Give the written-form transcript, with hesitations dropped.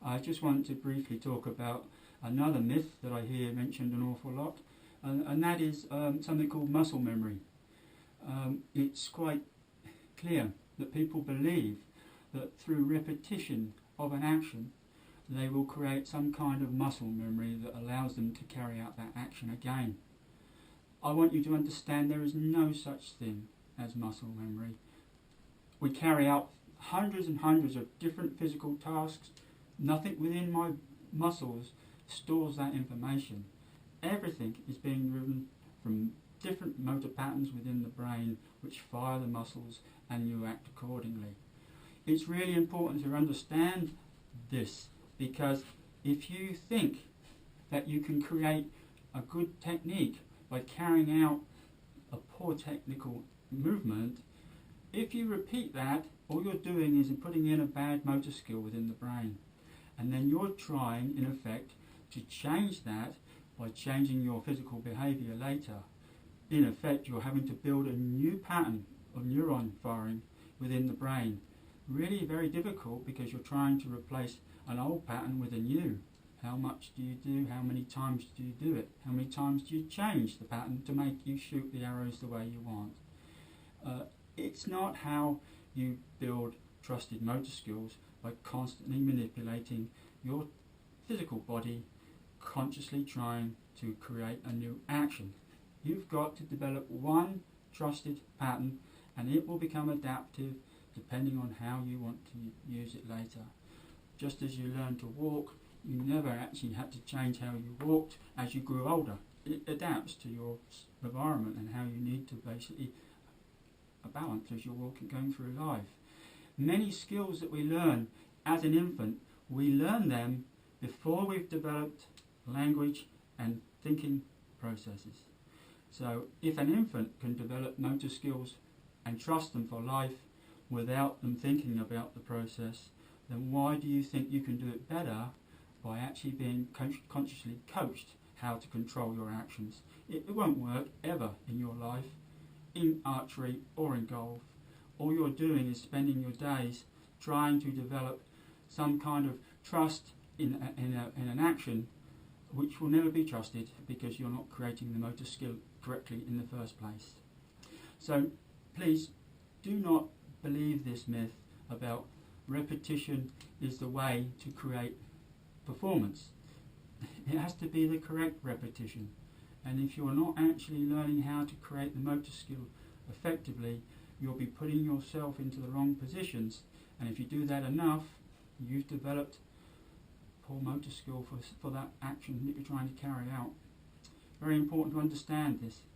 I just want to briefly talk about another myth that I hear mentioned an awful lot, and that is something called muscle memory. It's quite clear that people believe that through repetition of an action they will create some kind of muscle memory that allows them to carry out that action again. I want you to understand there is no such thing as muscle memory. We carry out hundreds and hundreds of different physical tasks. Nothing within my muscles stores that information. Everything is being driven from different motor patterns within the brain which fire the muscles, and you act accordingly. It's really important to understand this, because if you think that you can create a good technique by carrying out a poor technical movement, if you repeat that, all you're doing is putting in a bad motor skill within the brain. And then you're trying, in effect, to change that by changing your physical behaviour later. In effect, you're having to build a new pattern of neuron firing within the brain. Really very difficult, because you're trying to replace an old pattern with a new. How much do you do? How many times do you do it? How many times do you change the pattern to make you shoot the arrows the way you want? It's not how you build trusted motor skills, by constantly manipulating your physical body, consciously trying to create a new action. You've got to develop one trusted pattern, and it will become adaptive depending on how you want to use it later. Just as you learn to walk, you never actually had to change how you walked as you grew older. It adapts to your environment and how you need to basically balance as you're walking, going through life. Many skills that we learn as an infant, we learn them before we've developed language and thinking processes. So if an infant can develop motor skills and trust them for life without them thinking about the process, then why do you think you can do it better by actually being consciously coached how to control your actions? It won't work ever in your life, in archery or in golf. All you're doing is spending your days trying to develop some kind of trust in an action which will never be trusted, because you're not creating the motor skill correctly in the first place. So please do not believe this myth about repetition is the way to create performance. It has to be the correct repetition. And if you're not actually learning how to create the motor skill effectively, you'll be putting yourself into the wrong positions. And if you do that enough, you've developed poor motor skill for that action that you're trying to carry out. Very important to understand this.